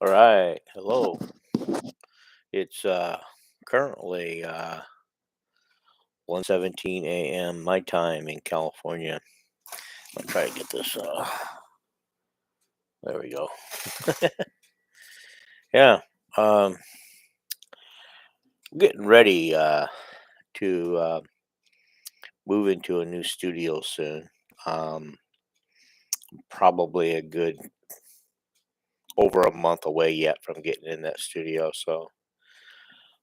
All right. Hello. It's currently 1:17 a.m. my time in California. I'll try to get this there we go. Yeah. Um getting ready to move into a new studio soon. Um Probably a good over a month away yet from getting in that studio, so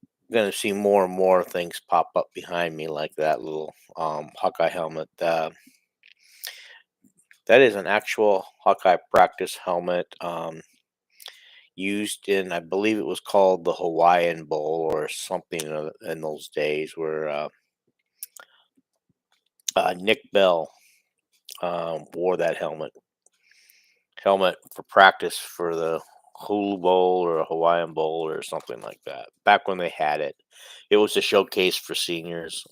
I'm gonna see more and more things pop up behind me like that little Hawkeye helmet. That is an actual Hawkeye practice helmet, used in, I believe it was called the Hawaiian Bowl or something in those days, where Nick Bell wore that helmet for practice for the Hulu Bowl or a Hawaiian Bowl or something like that. Back when they had it, it was a showcase for seniors.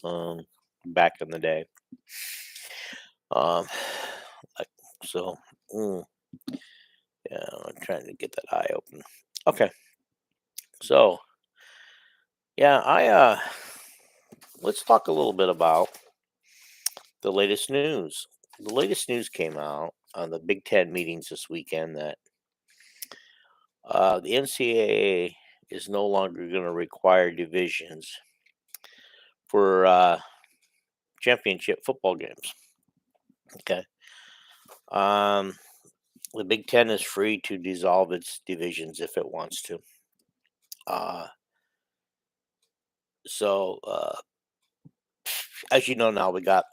Back in the day. Um, like so. mm, yeah, I'm trying to get that eye open. Okay, so yeah, let's talk a little bit about the latest news. The latest news came out on the Big Ten meetings this weekend that the NCAA is no longer going to require divisions for championship football games. Okay. Um, the Big Ten is free to dissolve its divisions if it wants to. Uh, so, as you know now, we got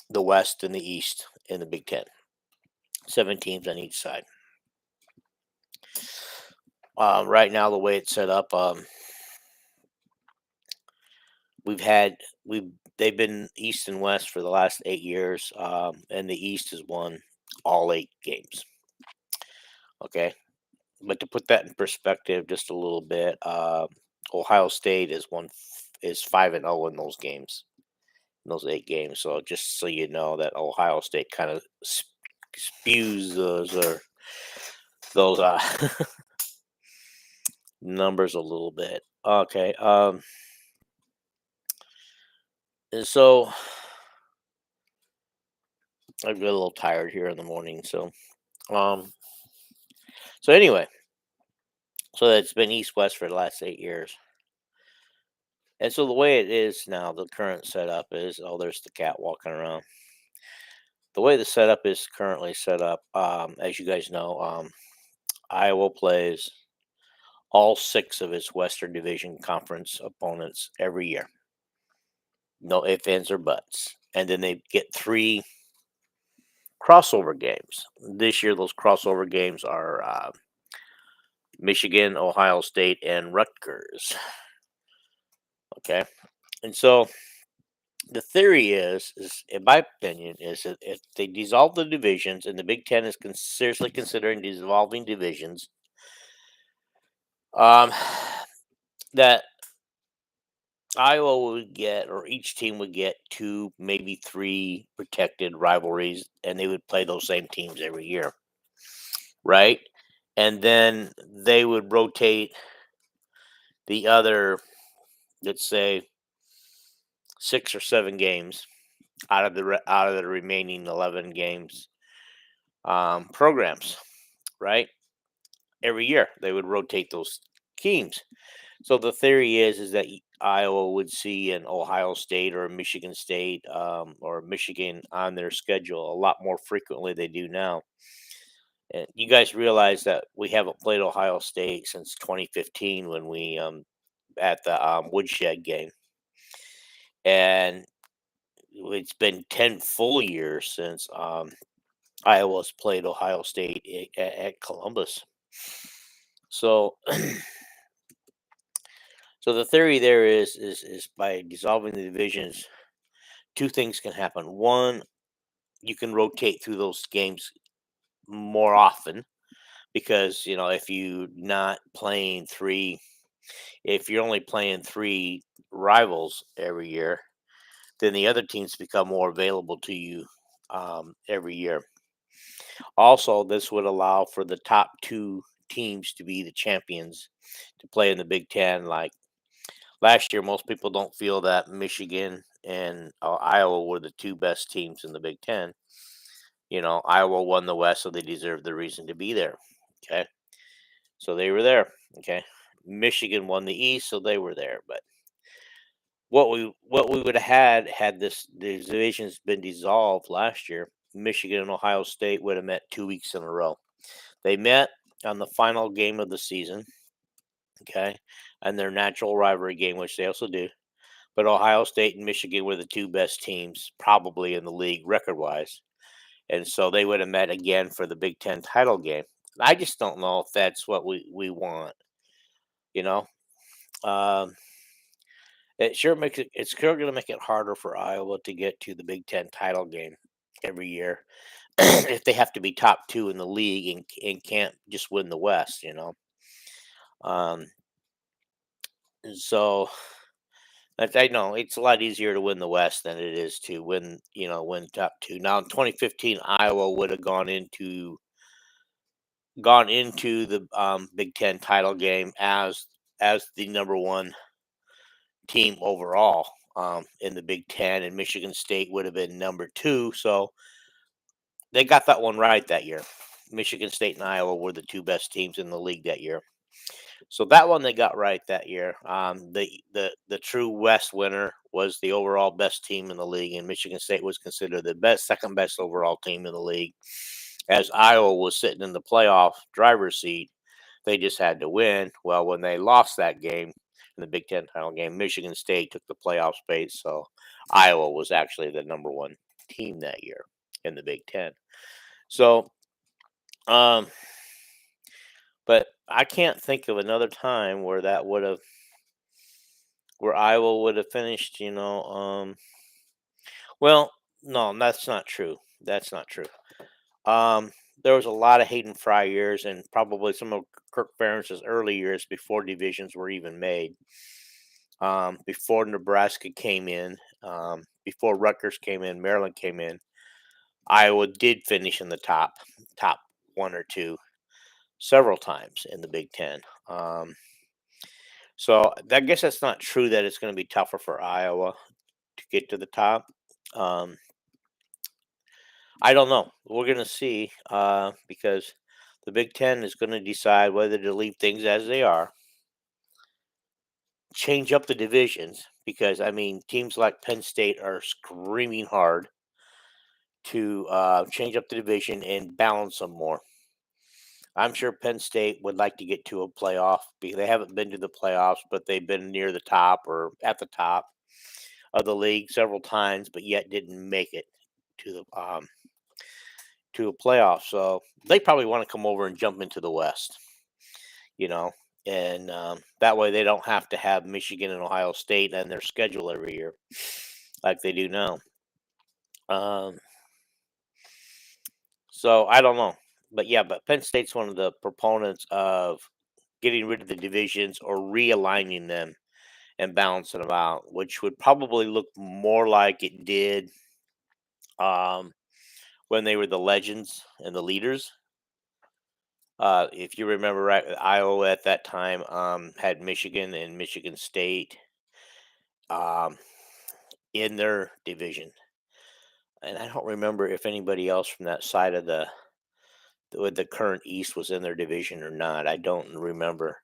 the West and the East in the Big Ten, 7 teams on each side. Right now, the way it's set up, we've had we they've been East and West for the last 8 years, and the East has won all 8 games. Okay, but to put that in perspective, just a little bit, Ohio State is 5-0 in those games, in those 8 games. So just so you know that Ohio State kind of spews those numbers a little bit. Okay, and so I get a little tired here in the morning. Um, so anyway, so it's been East West for the last 8 years. And so the way it is now, the current setup is, oh, there's the cat walking around. The way the setup is currently set up, as you guys know, Iowa plays all 6 of its Western Division Conference opponents every year. No ifs, ands, or buts. And then they get 3 crossover games. This year, those crossover games are Michigan, Ohio State, and Rutgers. Okay. And so the theory is, in my opinion, is that if they dissolve the divisions, and the Big Ten is seriously considering dissolving divisions, um, that Iowa would get, or each team would get 2, maybe 3 protected rivalries, and they would play those same teams every year, right? And then they would rotate the other, let's say, 6 or 7 games out of the remaining 11 games programs, right? Every year they would rotate those teams. So the theory is that Iowa would see an Ohio State or a Michigan State, or Michigan on their schedule a lot more frequently they do now. And you guys realize that we haven't played Ohio State since 2015 when we at the Woodshed game, and it's been 10 full years since Iowa's played Ohio State at Columbus. So, so the theory there is by dissolving the divisions, 2 things can happen. One, you can rotate through those games more often because if you not playing if you're only playing 3 rivals every year, then the other teams become more available to you every year. Also, this would allow for the top 2 teams to be the champions to play in the Big Ten. Like last year, most people don't feel that Michigan and Iowa were the two best teams in the Big Ten. Iowa won the West, so they deserve the reason to be there. Okay, so they were there. Okay, Michigan won the East, so they were there. But what we would have had these divisions been dissolved last year, Michigan and Ohio State would have met 2 weeks in a row. They met on the final game of the season, okay, and their natural rivalry game, which they also do. But Ohio State and Michigan were the two best teams probably in the league record wise. And so they would have met again for the Big Ten title game. I just don't know if that's what we want, you know. Um, it's sure going to make it harder for Iowa to get to the Big Ten title game every year if they have to be top two in the league and can't just win the West. Um, so I know it's a lot easier to win the West than it is to win top two. Now in 2015, Iowa would have gone into the Big Ten title game as the number one team overall in the Big Ten, and Michigan State would have been number two. So they got that one right that year. Michigan State and Iowa were the two best teams in the league that year. So that one they got right that year. The true West winner was the overall best team in the league, and Michigan State was considered the second best overall team in the league. As Iowa was sitting in the playoff driver's seat, they just had to win. Well, when they lost that game in the Big Ten title game, Michigan State took the playoff space, so Iowa was actually the number one team that year in the Big Ten. So, um, but I can't think of another time where Iowa would have finished. Well, no, that's not true. That's not true. Um, there was a lot of Hayden Fry years and probably some of Kirk Ferentz's early years before divisions were even made. Before Nebraska came in, before Rutgers came in, Maryland came in, Iowa did finish in the top one or two several times in the Big Ten. So I guess that's not true that it's going to be tougher for Iowa to get to the top. Um, I don't know. We're going to see because the Big Ten is going to decide whether to leave things as they are, change up the divisions, because, I mean, teams like Penn State are screaming hard to change up the division and balance them more. I'm sure Penn State would like to get to a playoff because they haven't been to the playoffs, but they've been near the top or at the top of the league several times, but yet didn't make it to a playoff. So they probably want to come over and jump into the West, you know, and that way they don't have to have Michigan and Ohio State on their schedule every year like they do now. Um, so I don't know, but yeah, but Penn State's one of the proponents of getting rid of the divisions or realigning them and balancing them out, which would probably look more like it did um, when they were the legends and the leaders. If you remember right, Iowa at that time had Michigan and Michigan State um, in their division, and I don't remember if anybody else from that side of with the current East was in their division or not. I don't remember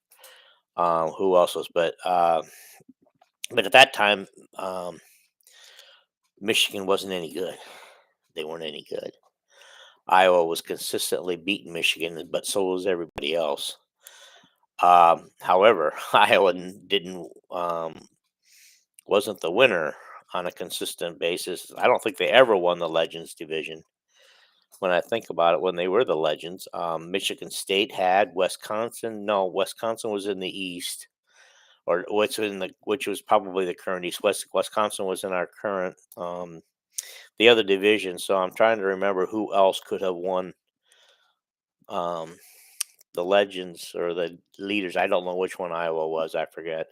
who else was, but at that time, Michigan wasn't any good. They weren't any good. Iowa was consistently beating Michigan, but so was everybody else. However, Iowa didn't wasn't the winner on a consistent basis. I don't think they ever won the Legends division. When I think about it, when they were the Legends, Michigan State had Wisconsin. No, Wisconsin was in the East, or which was probably the current East. Wisconsin was in our current the other division. So I'm trying to remember who else could have won um, the Legends or the leaders. I don't know which one Iowa was. I forget.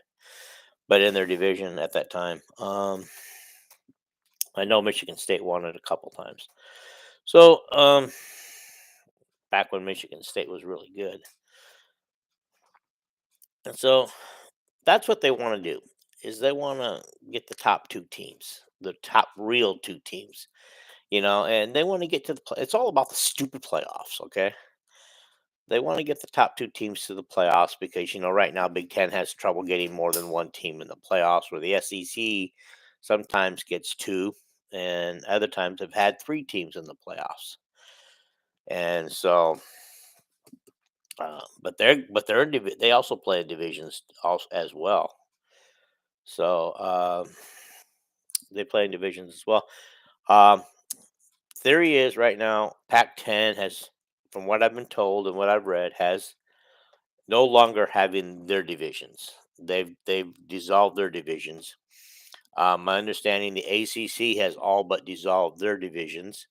But in their division at that time, I know Michigan State won it a couple times. So back when Michigan State was really good. And so that's what they want to do is they want to get the top two teams, the top real two teams, and they want to get to the play. It's all about the stupid playoffs, okay? They want to get the top two teams to the playoffs because right now Big Ten has trouble getting more than one team in the playoffs, where the SEC sometimes gets two, and other times have had three teams in the playoffs. And so, they also play divisions also as well. So they play in divisions as well. Um, Theory is right now Pac-10 has, from what I've been told and what I've read, has no longer having their divisions. They've dissolved their divisions. My understanding, the ACC has all but dissolved their divisions.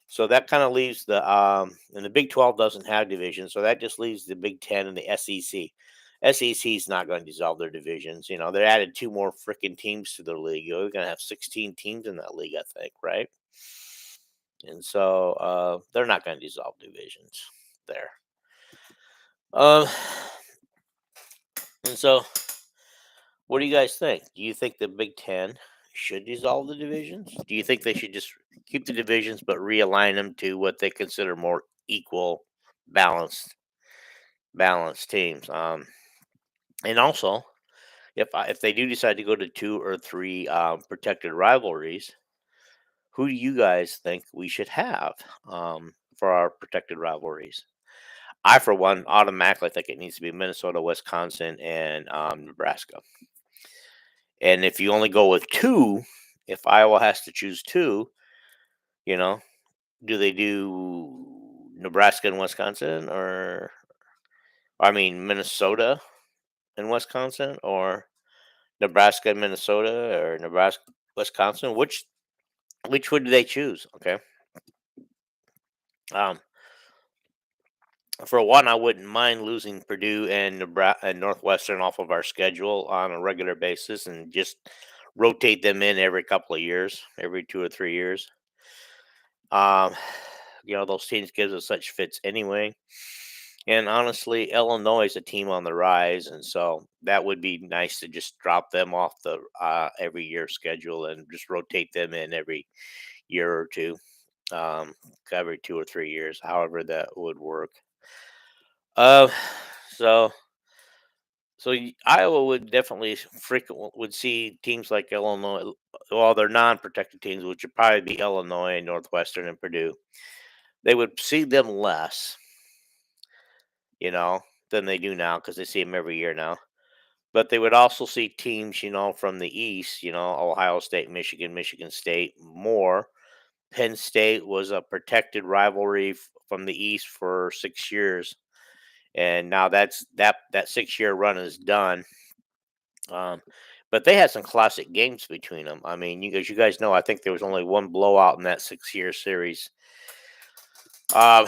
So that kind of leaves and the Big 12 doesn't have divisions, so that just leaves the Big 10 and the SEC. SEC is not going to dissolve their divisions. They added two more freaking teams to their league. We're going to have 16 teams in that league, I think, right? And so they're not going to dissolve divisions there. Um, and so, what do you guys think? Do you think the Big Ten should dissolve the divisions? Do you think they should just keep the divisions but realign them to what they consider more equal, balanced, balanced teams? And also, if they do decide to go to two or three protected rivalries, who do you guys think we should have for our protected rivalries? I, for one, automatically think it needs to be Minnesota, Wisconsin, and Nebraska. And if you only go with two, if Iowa has to choose two, you know, do they do Nebraska and Wisconsin, or I mean Minnesota and Wisconsin, or Nebraska and Minnesota, or Nebraska, Wisconsin? Which would they choose? Okay. Um, for one, I wouldn't mind losing Purdue and Nebraska and Northwestern off of our schedule on a regular basis, and just rotate them in every couple of years, every 2 or 3 years. Um, those teams gives us such fits anyway. And honestly, Illinois is a team on the rise, and so that would be nice to just drop them off the every year schedule and just rotate them in every year or two, um, every 2 or 3 years, however that would work. Uh, so Iowa would definitely frequent would see teams like Illinois, well, they're non-protected teams, which would probably be Illinois, Northwestern, and Purdue. They would see them less, you know, than they do now because they see them every year now. But they would also see teams, from the East, Ohio State, Michigan, Michigan State more. Penn State was a protected rivalry from the East for 6 years, and now that 6 year run is done. Um, but they had some classic games between them. I mean, as you guys know, I think there was only one blowout in that 6 year series. Um,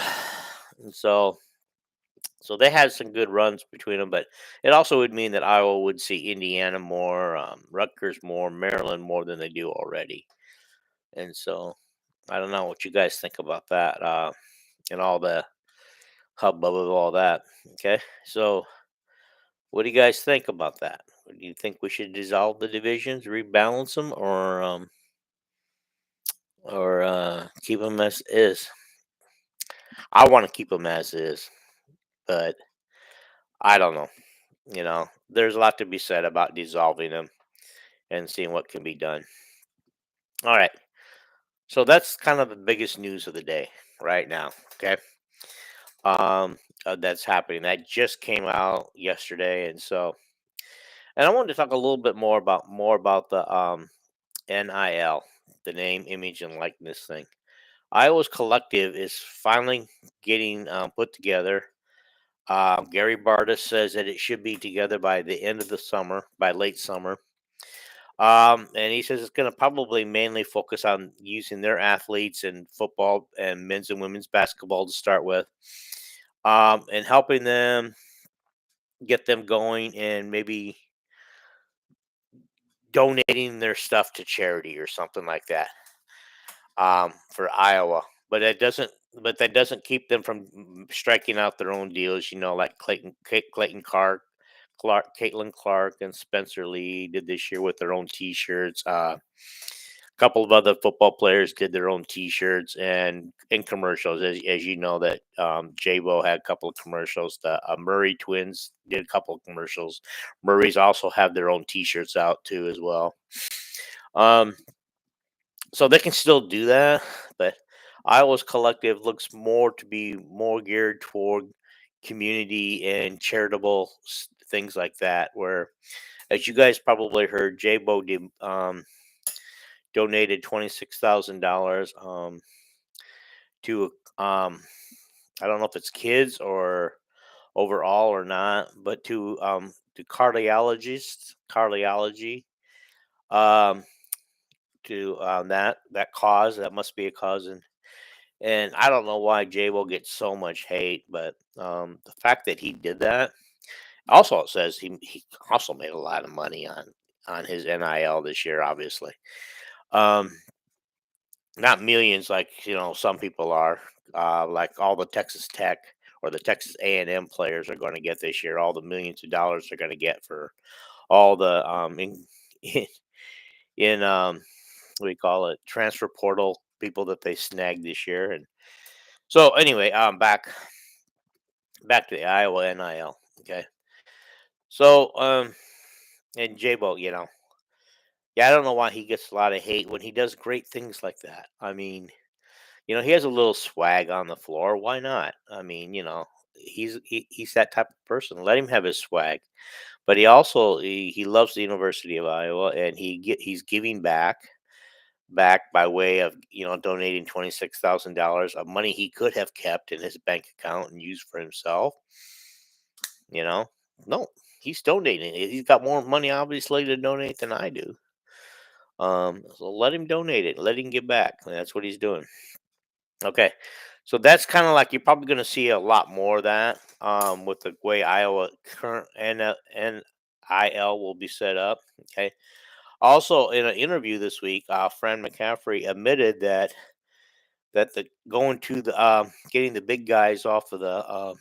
and so they had some good runs between them, but it also would mean that Iowa would see Indiana more, Rutgers more, Maryland more than they do already. And so I don't know what you guys think about that, and all the hubbub of all that. Okay, so what do you guys think about that? Do you think we should dissolve the divisions, rebalance them, or keep them as is? I want to keep them as is, but I don't know. There's a lot to be said about dissolving them and seeing what can be done. All right. So that's kind of the biggest news of the day right now. Okay. That's happening. That just came out yesterday, and I wanted to talk a little bit more about the NIL, the name, image, and likeness thing. Iowa's collective is finally getting put together. Gary Barta says that it should be together by the end of the summer, by late summer. And he says it's going to probably mainly focus on using their athletes in football and men's and women's basketball to start with, and helping them get them going, and maybe donating their stuff to charity or something like that, for Iowa. But that doesn't keep them from striking out their own deals. Like Clayton Caitlin Clark and Spencer Lee did this year with their own T-shirts. A couple of other football players did their own T-shirts and in commercials, as you know that J-Bo had a couple of commercials. The Murray twins did a couple of commercials. Murray's also have their own T-shirts out too as well. Um, so they can still do that, but Iowa's collective looks more to be more geared toward community and charitable things like that. Where, as you guys probably heard, J-Bo did, donated $26,000 to I don't know if it's kids or overall or not, but to cardiology um to that cause. That must be a cause. And I don't know why Jay will get so much hate, but the fact that he did that, also it says he also made a lot of money on his NIL this year, obviously. Um, Not millions like some people are, like all the Texas Tech or the Texas A&M players are going to get this year. All the millions of dollars they're going to get for all the in what do you call it, transfer portal people that they snagged this year. And so anyway, back to the Iowa NIL. Okay, so and J-Bo, yeah, I don't know why he gets a lot of hate when he does great things like that. I mean, he has a little swag on the floor. Why not? I mean, he's that type of person. Let him have his swag. But he loves the University of Iowa, and he's giving back by way of donating $26,000 of money he could have kept in his bank account and used for himself. You know, no, he's donating it. He's got more money obviously to donate than I do. So let him donate it. Let him give back. That's what he's doing. Okay. So that's kind of like you're probably going to see a lot more of that with the way Iowa current NIL will be set up. Okay. Also, in an interview this week, Fran McCaffrey admitted that the going to the getting the big guys off of the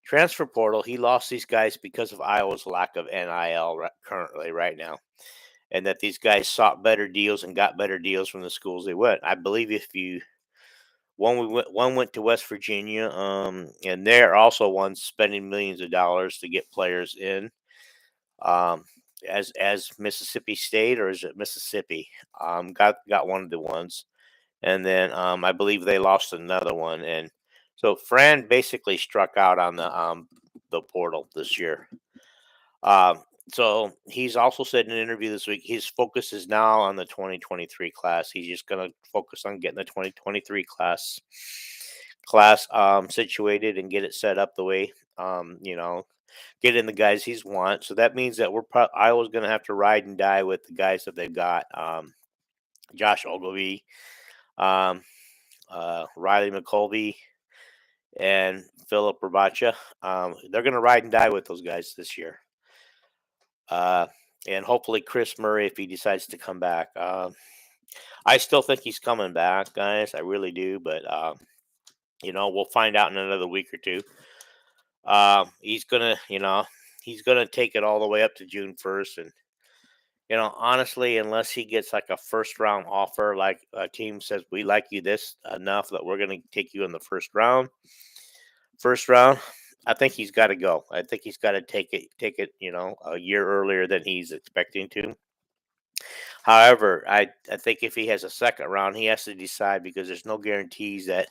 transfer portal, he lost these guys because of Iowa's lack of NIL currently right now, and that these guys sought better deals and got better deals from the schools they went. I believe if you one went to West Virginia, and they're also ones spending millions of dollars to get players in. Um, as Mississippi State, or is it Mississippi? Got one of the ones, and then I believe they lost another one, and so Fran basically struck out on the portal this year. Um, so he's also said in an interview this week his focus is now on the 2023 class. He's just going to focus on getting the 2023 class situated and get it set up the way get in the guys he's want. So that means that Iowa's going to have to ride and die with the guys that they've got. Josh Ogilvie, um, Riley McColby, and Philip Rabacha. They're going to ride and die with those guys this year. Uh, and hopefully Chris Murray, if he decides to come back. I still think he's coming back, guys. I really do. But, we'll find out in another week or two. He's gonna take it all the way up to June 1st, and honestly, unless he gets like a first round offer, like a team says we like you this enough that we're gonna take you in the first round, I think he's got to go. I think he's got to take it, a year earlier than he's expecting to. However, I think if he has a second round, he has to decide because there's no guarantees that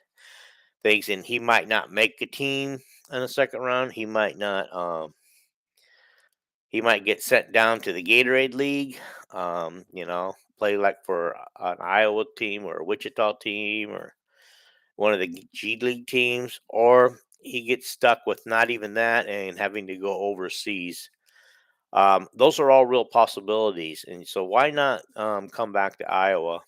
things, and he might not make a team in the second round. He might not. He might get sent down to the Gatorade League. Play like for an Iowa team or a Wichita team or one of the G League teams, or he gets stuck with not even that and having to go overseas. Those are all real possibilities, and so why not come back to Iowa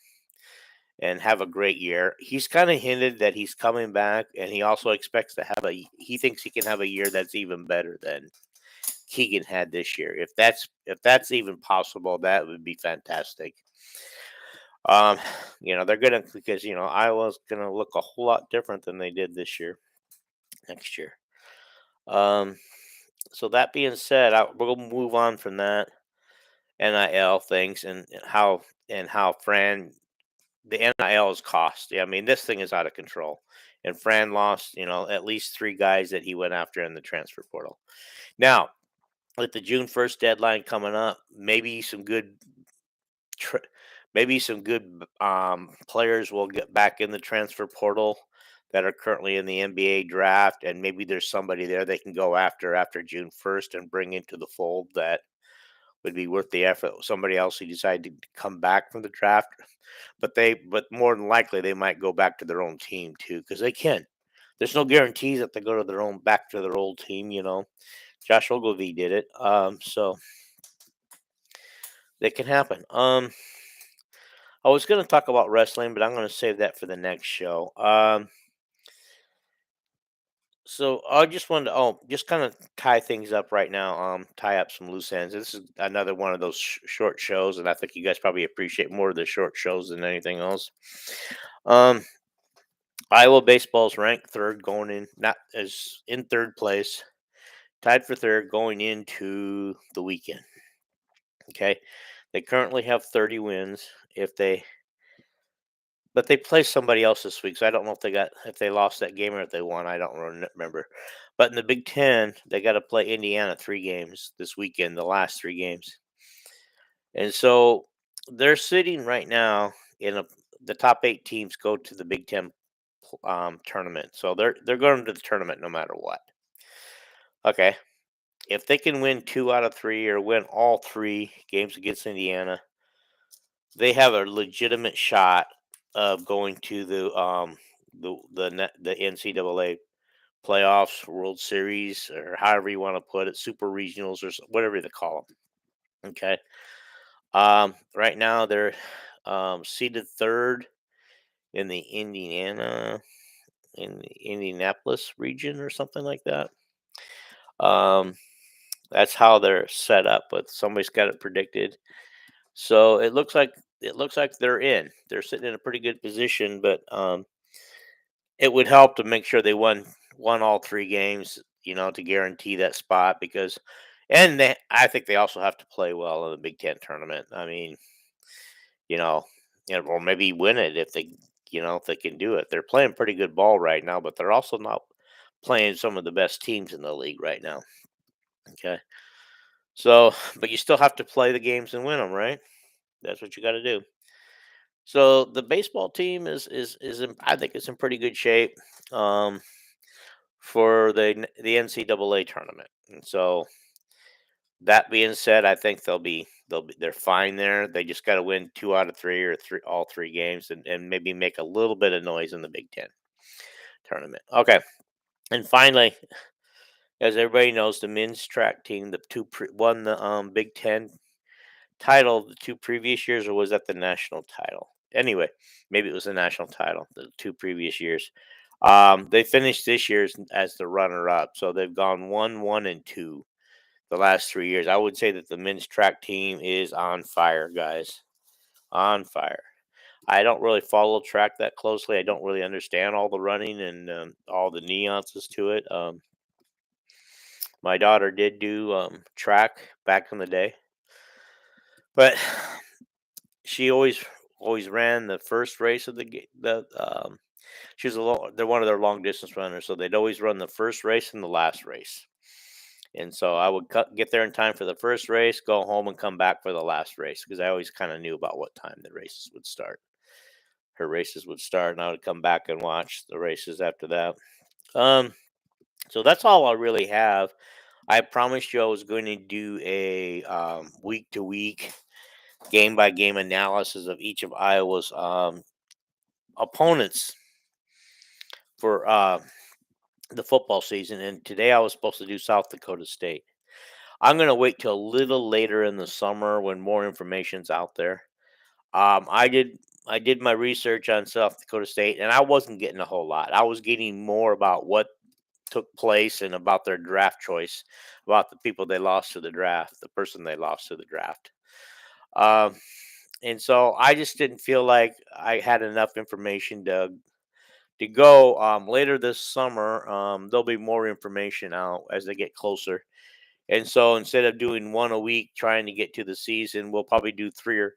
and have a great year? He's kind of hinted that he's coming back, and he also expects to have he thinks he can have a year that's even better than Keegan had this year. If that's even possible, that would be fantastic. They're gonna because Iowa's gonna look a whole lot different than they did this year, next year. Um, So that being said, we'll move on from that NIL things and how Fran the NIL is cost. Yeah, I mean this thing is out of control. And Fran lost, at least three guys that he went after in the transfer portal. Now, with the June 1st deadline coming up, tr- maybe some good players will get back in the transfer portal that are currently in the NBA draft, and maybe there's somebody there they can go after June 1st and bring into the fold that would be worth the effort. Somebody else who decided to come back from the draft, but more than likely they might go back to their own team too because they can. There's no guarantees that they go to back to their old team. Josh Ogilvy did it, so it can happen. I was going to talk about wrestling, but I'm going to save that for the next show. So I just wanted to, just kind of tie things up right now. Tie up some loose ends. This is another one of those short shows, and I think you guys probably appreciate more of the short shows than anything else. Um, Iowa baseball's ranked third, going in not as in third place, tied for third going into the weekend. Okay, they currently have 30 wins. But they play somebody else this week, so I don't know if they lost that game or if they won. I don't remember. But in the Big Ten, they got to play Indiana 3 games this weekend, the last 3 games, and so they're sitting right now the top 8 teams go to the Big Ten tournament, so they're going to the tournament no matter what. Okay, if they can win 2 out of 3 or win all 3 games against Indiana, they have a legitimate shot of going to the NCAA playoffs, World Series, or however you want to put it, Super Regionals or whatever they call them. Okay. Right now they're seeded third in the Indianapolis region or something like that. Um, that's how they're set up, but somebody's got it predicted. So it looks like they're in. They're sitting in a pretty good position, but it would help to make sure they won all 3 games, to guarantee that spot I think they also have to play well in the Big Ten tournament. I mean, you know, or maybe win it if they can do it. They're playing pretty good ball right now, but they're also not playing some of the best teams in the league right now. Okay, so but you still have to play the games and win them, right? That's what you got to do. So the baseball team I think it's in pretty good shape. Um, for the NCAA tournament. And so that being said, I think they're fine there. They just got to win 2 out of 3 or all 3 games and maybe make a little bit of noise in the Big Ten tournament. Okay, and finally, as everybody knows, the men's track team won the Big Ten title the 2 previous years, or was that the national title? Anyway, maybe it was the national title the 2 previous years. They finished this year as the runner-up, so they've gone 1-1-2 the last 3 years. I would say that the men's track team is on fire, guys, on fire. I don't really follow track that closely. I don't really understand all the running and all the nuances to it. My daughter did do track back in the day, but she always ran the first race of she was they're one of their long distance runners, so they'd always run the first race and the last race. And so I would get there in time for the first race, go home, and come back for the last race because I always kind of knew about what time the races would start. Her races would start, and I would come back and watch the races after that. Um, so that's all I really have. I promised you I was going to do a week to week, game by game analysis of each of Iowa's opponents for the football season. And today I was supposed to do South Dakota State. I'm going to wait till a little later in the summer when more information's out there. I did my research on South Dakota State, and I wasn't getting a whole lot. I was getting more about what took place and about their draft choice, about the people they lost to the draft, the person they lost to the draft. Um, and so I just didn't feel like I had enough information to go later this summer. There'll be more information out as they get closer. And so instead of doing one a week trying to get to the season, we'll probably do three or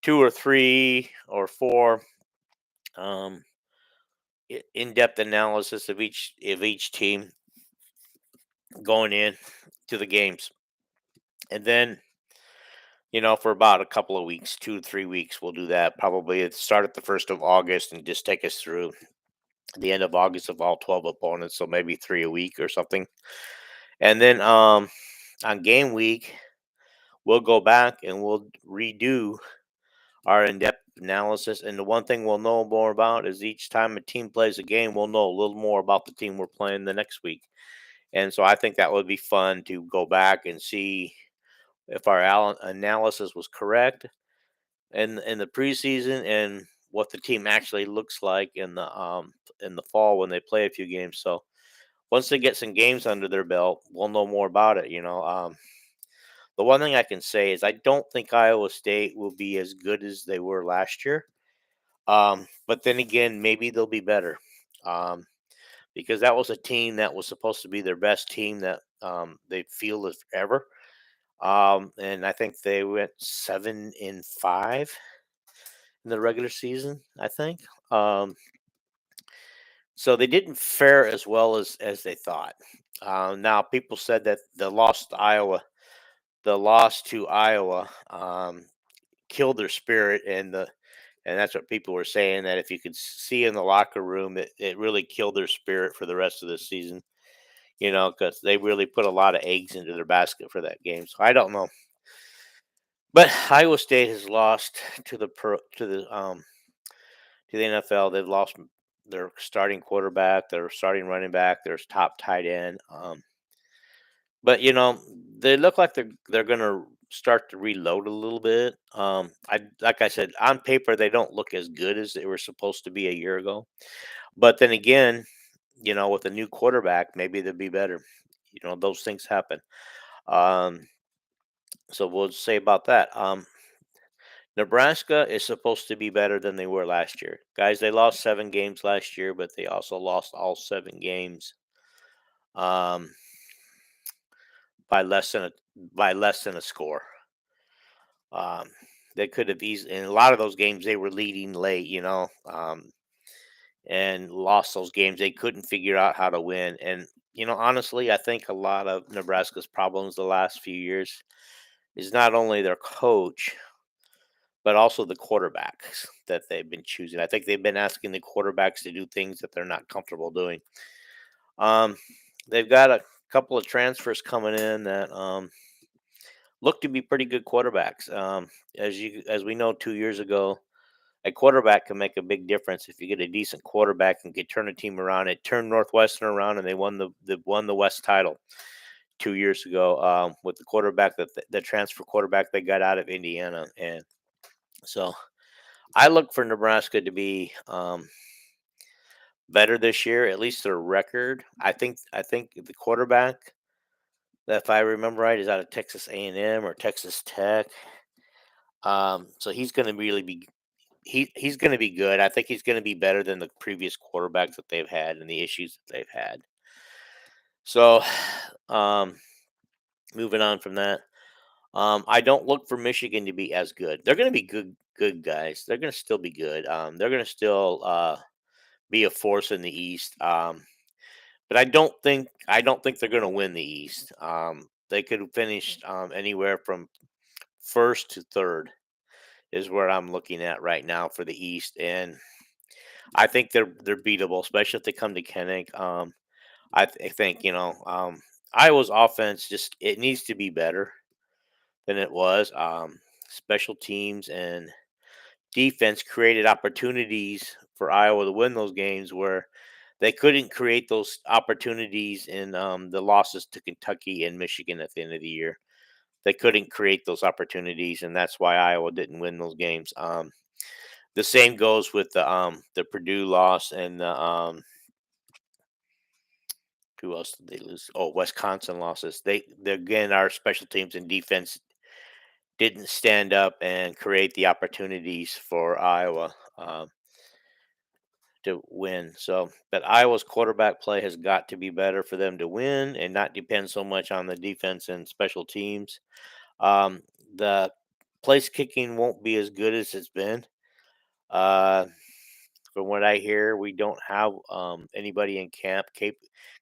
two or three or four um, in-depth analysis of each team going in to the games. And then, for about a couple of weeks, 2 to 3 weeks, we'll do that. Probably it start at the 1st of August and just take us through the end of August of all 12 opponents. So maybe three a week or something. And then on game week, we'll go back and we'll redo our in-depth analysis. And the one thing we'll know more about is each time a team plays a game, we'll know a little more about the team we're playing the next week. And so I think that would be fun to go back and see if our analysis was correct in the preseason and what the team actually looks like in the fall when they play a few games. So once they get some games under their belt, we'll know more about it. The one thing I can say is I don't think Iowa State will be as good as they were last year. But then again, maybe they'll be better. Um, because that was a team that was supposed to be their best team that they fielded ever. And I think they went 7-5 in the regular season, I think. Um, so they didn't fare as well as they thought. Now people said that the loss to Iowa, killed their spirit, and that's what people were saying, that if you could see in the locker room, it really killed their spirit for the rest of the season. Because they really put a lot of eggs into their basket for that game. So I don't know, but Iowa State has lost to the pro to the NFL. They've lost their starting quarterback, their starting running back, their top tight end. But they look like they're gonna start to reload a little bit. I like I said, on paper they don't look as good as they were supposed to be a year ago. But then again, with a new quarterback, maybe they'll be better. Those things happen. Um, so we'll say about that. Nebraska is supposed to be better than they were last year. Guys, they lost 7 games last year, but they also lost all 7 games um, by less than a score. Um, they could have easily, in a lot of those games, they were leading late, and lost those games. They couldn't figure out how to win. And, honestly, I think a lot of Nebraska's problems the last few years is not only their coach, but also the quarterbacks that they've been choosing. I think they've been asking the quarterbacks to do things that they're not comfortable doing. Um, they've got a couple of transfers coming in that look to be pretty good quarterbacks. As we know, 2 years ago, a quarterback can make a big difference if you get a decent quarterback and can turn a team around. It turned Northwestern around, and they won the West title 2 years ago with the quarterback the transfer quarterback they got out of Indiana. And so I look for Nebraska to be better this year, at least their record. I think the quarterback, if I remember right, is out of Texas A&M or Texas Tech. So he's going to really be he's going to be good. I think he's going to be better than the previous quarterbacks that they've had and the issues that they've had. So, um, moving on from that, I don't look for Michigan to be as good. They're going to be good guys. They're going to still be good. They're going to still be a force in the East. But I don't think they're going to win the East. They could finish anywhere from first to third is where I'm looking at right now for the East, and I think they're beatable, especially if they come to Kenneck. I think Iowa's offense just it needs to be better than it was. Special teams and defense created opportunities for Iowa to win those games where they couldn't create those opportunities in the losses to Kentucky and Michigan at the end of the year. They couldn't create those opportunities, and that's why Iowa didn't win those games. The same goes with the Purdue loss and the who else did they lose? Oh, Wisconsin losses. They again our special teams and defense didn't stand up and create the opportunities for Iowa. to win. So, but Iowa's quarterback play has got to be better for them to win, and not depend so much on the defense and special teams. Um, the place kicking won't be as good as it's been. Uh, from what I hear, we don't have anybody in camp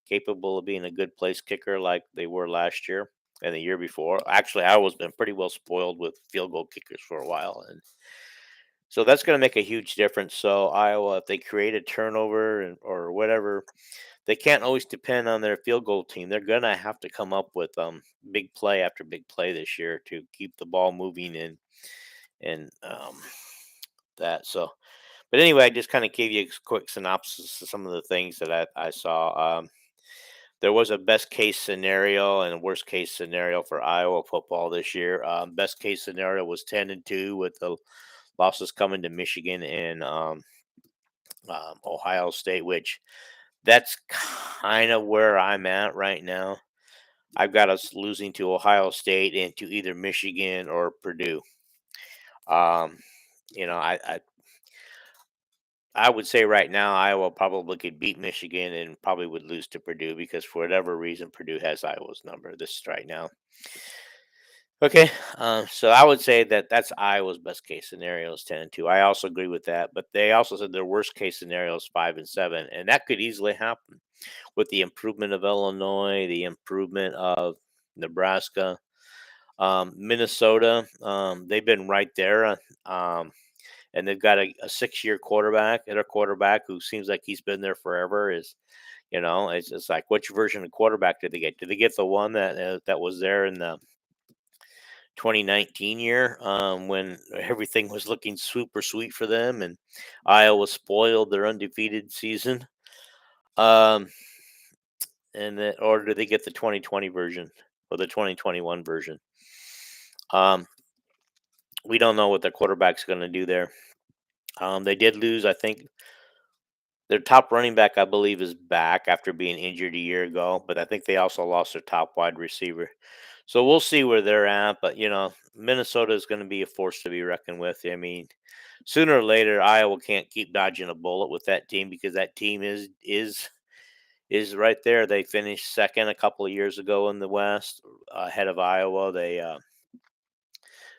capable of being a good place kicker like they were last year and the year before. Actually, Iowa's been pretty well spoiled with field goal kickers for a while, and so that's going to make a huge difference. So Iowa, if they create a turnover or whatever, they can't always depend on their field goal team. They're going to have to come up with big play after big play this year to keep the ball moving and that. So, but anyway, I just kind of gave you a quick synopsis of some of the things that I saw. There was a best case scenario and a worst case scenario for Iowa football this year. Best case scenario was 10-2 with the losses coming to Michigan and Ohio State, which that's kind of where I'm at right now. I've got us losing to Ohio State and to either Michigan or Purdue. Um, you know, I would say right now Iowa probably could beat Michigan and probably would lose to Purdue because for whatever reason Purdue has Iowa's number this right now. Okay, so I would say that that's Iowa's best case scenario is 10-2. I also agree with that, but they also said their worst case scenario is 5-7, and that could easily happen with the improvement of Illinois, the improvement of Nebraska, Minnesota. They've been right there, and they've got a 6-year quarterback, and a quarterback who seems like he's been there forever. It's just like which version of quarterback did they get? Did they get the one that was there in the 2019 year when everything was looking super sweet for them and Iowa spoiled their undefeated season? Um, or do they get the 2020 version or the 2021 version? Um, we don't know what the quarterback's going to do there. They did lose, I think. Their top running back, I believe, is back after being injured a year ago, but I think they also lost their top wide receiver. So we'll see where they're at. But Minnesota is going to be a force to be reckoned with. I mean, sooner or later, Iowa can't keep dodging a bullet with that team because that team is right there. They finished second a couple of years ago in the West, ahead of Iowa. They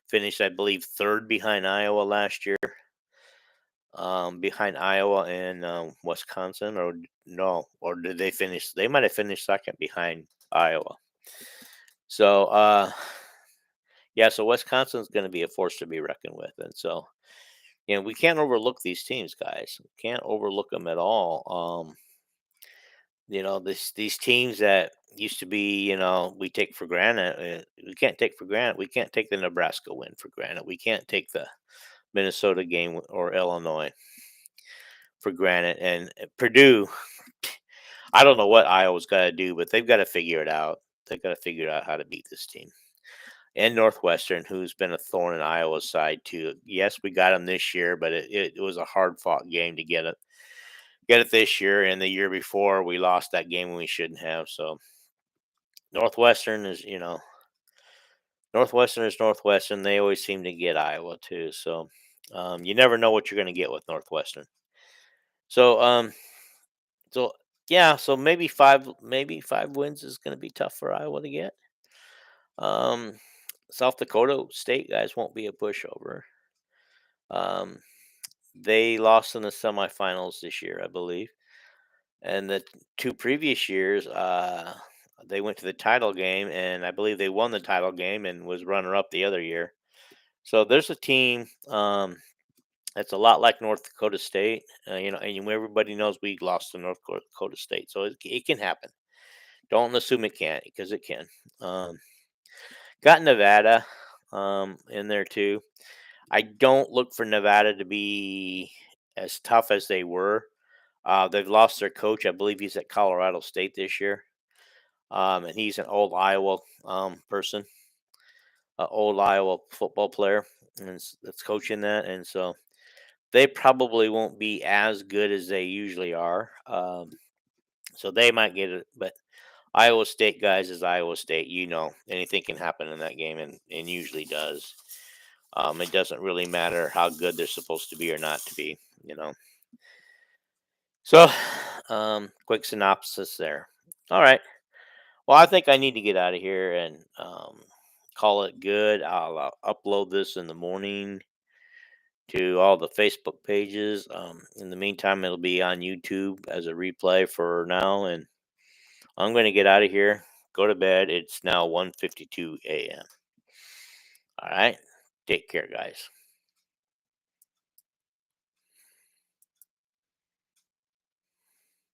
finished, I believe, third behind Iowa last year. Behind Iowa and Wisconsin, or no, or did they finish? They might have finished second behind Iowa. So, yeah, so Wisconsin's going to be a force to be reckoned with, and so we can't overlook these teams, guys. We can't overlook them at all. These teams that used to be, we take for granted. We can't take for granted. We can't take the Nebraska win for granted. We can't take the Minnesota game or Illinois for granted. And Purdue, I don't know what Iowa's got to do, but they've got to figure it out. They've got to figure out how to beat this team. And Northwestern, who's been a thorn in Iowa's side too. Yes, we got them this year, but it was a hard fought game to get it this year. And the year before, we lost that game when we shouldn't have. So Northwestern is, Northwestern is Northwestern. They always seem to get Iowa too. So you never know what you're going to get with Northwestern. So so yeah, so maybe five wins is going to be tough for Iowa to get. Um, South Dakota State guys won't be a pushover. Um, they lost in the semifinals this year, I believe, and the two previous years, they went to the title game, and I believe they won the title game and was runner up the other year. So there's a team that's a lot like North Dakota State, and everybody knows we lost to North Dakota State, so it can happen. Don't assume it can't because it can. Um, got Nevada in there too. I don't look for Nevada to be as tough as they were. They've lost their coach. I believe he's at Colorado State this year, and he's an old Iowa person, old Iowa football player, and that's coaching that. And so they probably won't be as good as they usually are. So they might get it, but Iowa State guys is Iowa State. Anything can happen in that game, and usually does. It doesn't really matter how good they're supposed to be or not to be. So, quick synopsis there. All right. Well, I think I need to get out of here and call it good. I'll upload this in the morning to all the Facebook pages. In the meantime, it'll be on YouTube as a replay for now. And I'm going to get out of here, go to bed. It's now 1:52 a.m. All right. Take care, guys.